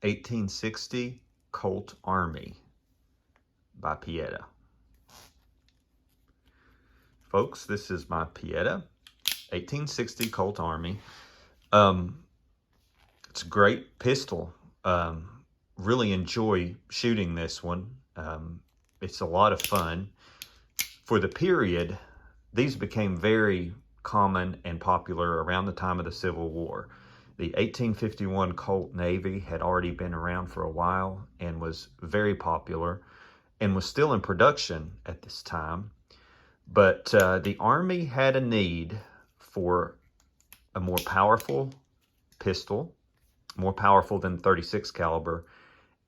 1860 Colt Army by Pietta. Folks, this is my Pietta 1860 Colt Army. It's a great pistol. Really enjoy shooting this one. It's a lot of fun. For the period, these became very common and popular around the time of the Civil War. The 1851 Colt Navy had already been around for a while and was very popular and was still in production at this time. But the Army had a need for a more powerful pistol, more powerful than 36 caliber,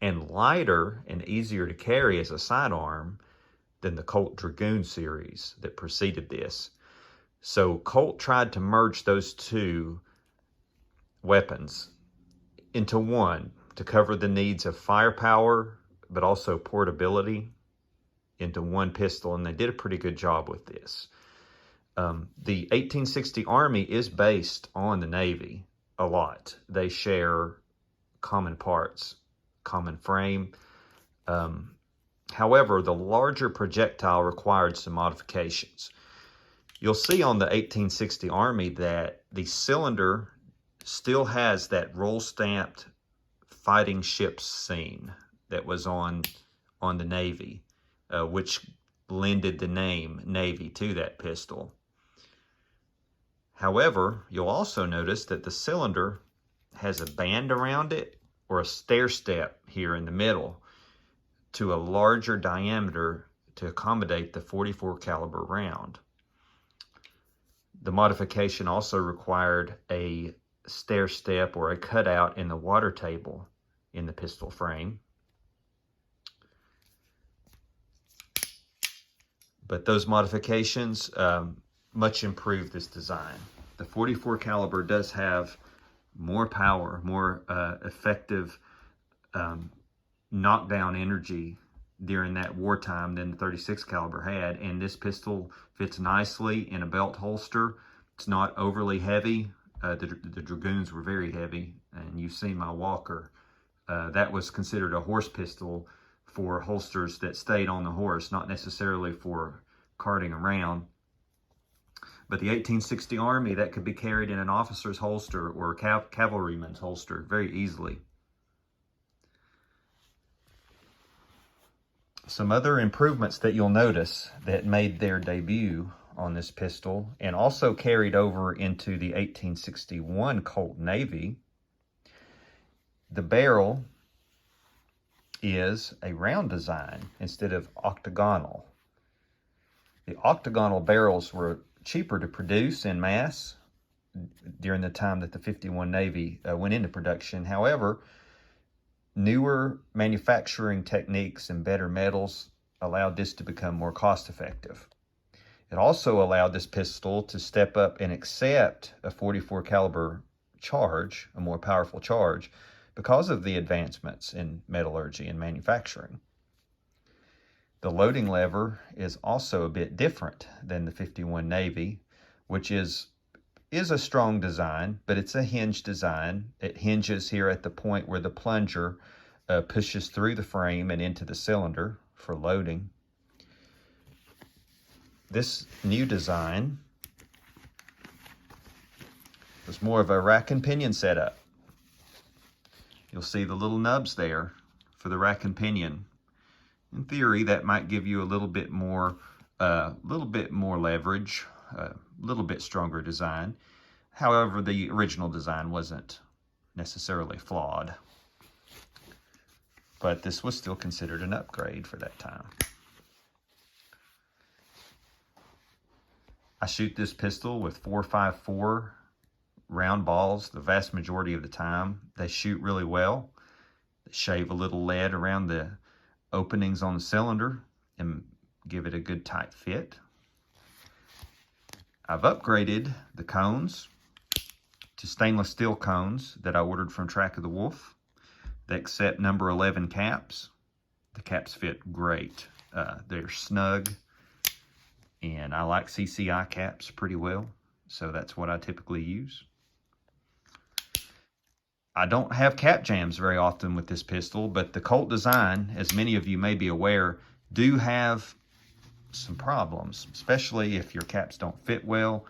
and lighter and easier to carry as a sidearm than the Colt Dragoon series that preceded this. So Colt tried to merge those two weapons into one to cover the needs of firepower, but also portability into one pistol, and they did a pretty good job with this. The 1860 Army is based on the Navy a lot. They share common parts, common frame. However, the larger projectile required some modifications. You'll see on the 1860 Army that the cylinder still has that roll-stamped fighting ships scene that was on the Navy, which lended the name Navy to that pistol. However, you'll also notice that the cylinder has a band around it or a stair step here in the middle to a larger diameter to accommodate the 44 caliber round. The modification also required a stair step or a cutout in the water table in the pistol frame. But those modifications much improved this design. The 44 caliber does have more power, more effective knockdown energy during that wartime than the 36 caliber had, and this pistol fits nicely in a belt holster. It's not overly heavy. The Dragoons were very heavy, and you've seen my Walker. That was considered a horse pistol for holsters that stayed on the horse, not necessarily for carting around. But the 1860 Army, that could be carried in an officer's holster or a cavalryman's holster very easily. Some other improvements that you'll notice that made their debut on this pistol and also carried over into the 1861 Colt Navy. The barrel is a round design instead of octagonal. The octagonal barrels were cheaper to produce in mass during the time that the 51 Navy went into production. However, newer manufacturing techniques and better metals allowed this to become more cost-effective. It also allowed this pistol to step up and accept a 44 caliber charge, a more powerful charge, because of the advancements in metallurgy and manufacturing. The loading lever is also a bit different than the 51 Navy, which is a strong design, but it's a hinge design. It hinges here at the point where the plunger pushes through the frame and into the cylinder for loading. This new design was more of a rack and pinion setup. You'll see the little nubs there for the rack and pinion. In theory, that might give you a little bit more leverage, a little bit stronger design. However, the original design wasn't necessarily flawed, but this was still considered an upgrade for that time. I shoot this pistol with 4.54 round balls the vast majority of the time. They shoot really well. They shave a little lead around the openings on the cylinder and give it a good tight fit. I've upgraded the cones to stainless steel cones that I ordered from Track of the Wolf. They accept number 11 caps. The caps fit great. They're snug, and I like CCI caps pretty well, so that's what I typically use. I don't have cap jams very often with this pistol, but the Colt design, as many of you may be aware, do have some problems, especially if your caps don't fit well.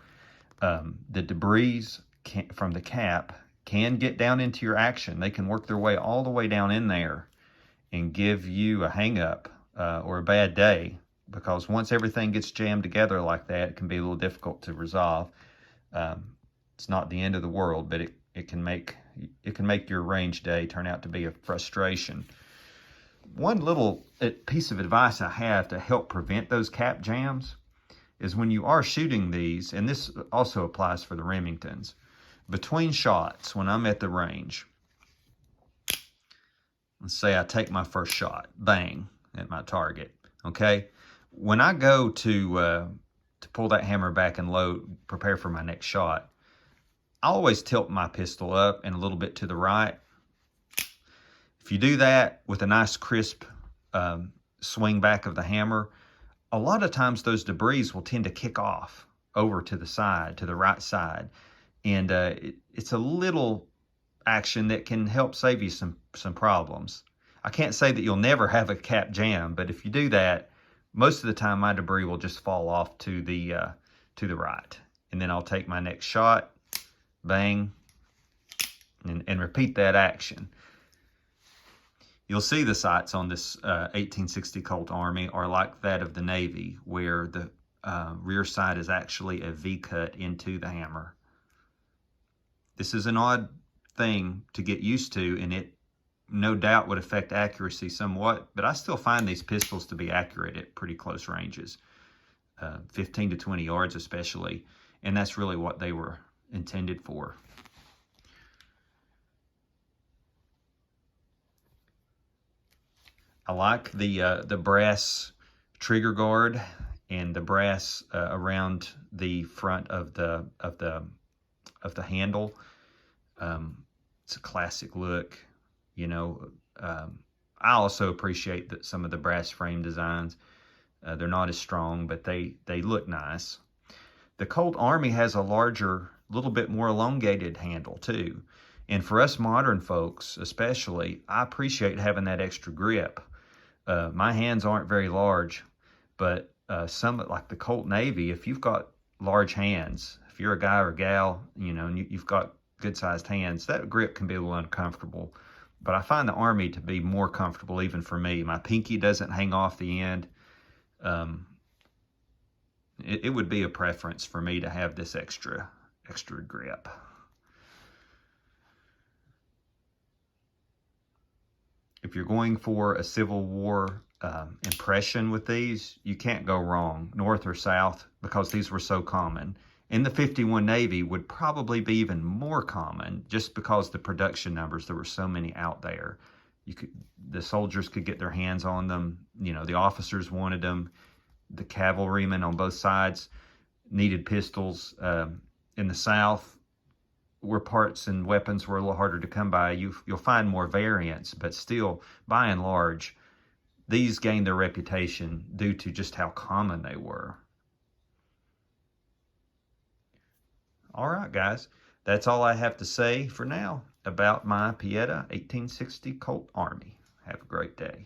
The debris from the cap can get down into your action. They can work their way all the way down in there and give you a hang up or a bad day, because once everything gets jammed together like that, it can be a little difficult to resolve. It's not the end of the world, but it can make your range day turn out to be a frustration. One little piece of advice I have to help prevent those cap jams is when you are shooting these, and this also applies for the Remingtons, between shots when I'm at the range, let's say I take my first shot, bang, at my target, okay? When I go to pull that hammer back and load, prepare for my next shot, I always tilt my pistol up and a little bit to the right. If you do that with a nice crisp swing back of the hammer, a lot of times those debris will tend to kick off over to the side, to the right side. And it's a little action that can help save you some problems. I can't say that you'll never have a cap jam, but if you do that, most of the time my debris will just fall off to the right. And then I'll take my next shot, bang, and repeat that action. You'll see the sights on this 1860 Colt Army are like that of the Navy, where the rear side is actually a V-cut into the hammer. This is an odd thing to get used to, and it no doubt would affect accuracy somewhat, but I still find these pistols to be accurate at pretty close ranges, 15 to 20 yards especially, and that's really what they were intended for. I like the brass trigger guard and the brass around the front of the handle. It's a classic look, you know. I also appreciate that some of the brass frame designs. They're not as strong, but they look nice. The Colt Army has a larger, little bit more elongated handle too. And for us modern folks especially, I appreciate having that extra grip. My hands aren't very large, but some, like the Colt Navy, if you've got large hands, if you're a guy or a gal, you know, and you've got good-sized hands, that grip can be a little uncomfortable. But I find the Army to be more comfortable even for me. My pinky doesn't hang off the end. It would be a preference for me to have this extra grip. If you're going for a Civil War impression with these, you can't go wrong, North or South, because these were so common. In the 51 Navy would probably be even more common, just because the production numbers, there were so many out there. The soldiers could get their hands on them. You know, the officers wanted them. The cavalrymen on both sides needed pistols. In the South, where parts and weapons were a little harder to come by, you'll find more variants, but still, by and large, these gained their reputation due to just how common they were. All right, guys, that's all I have to say for now about my Pietta 1860 Colt Army. Have a great day.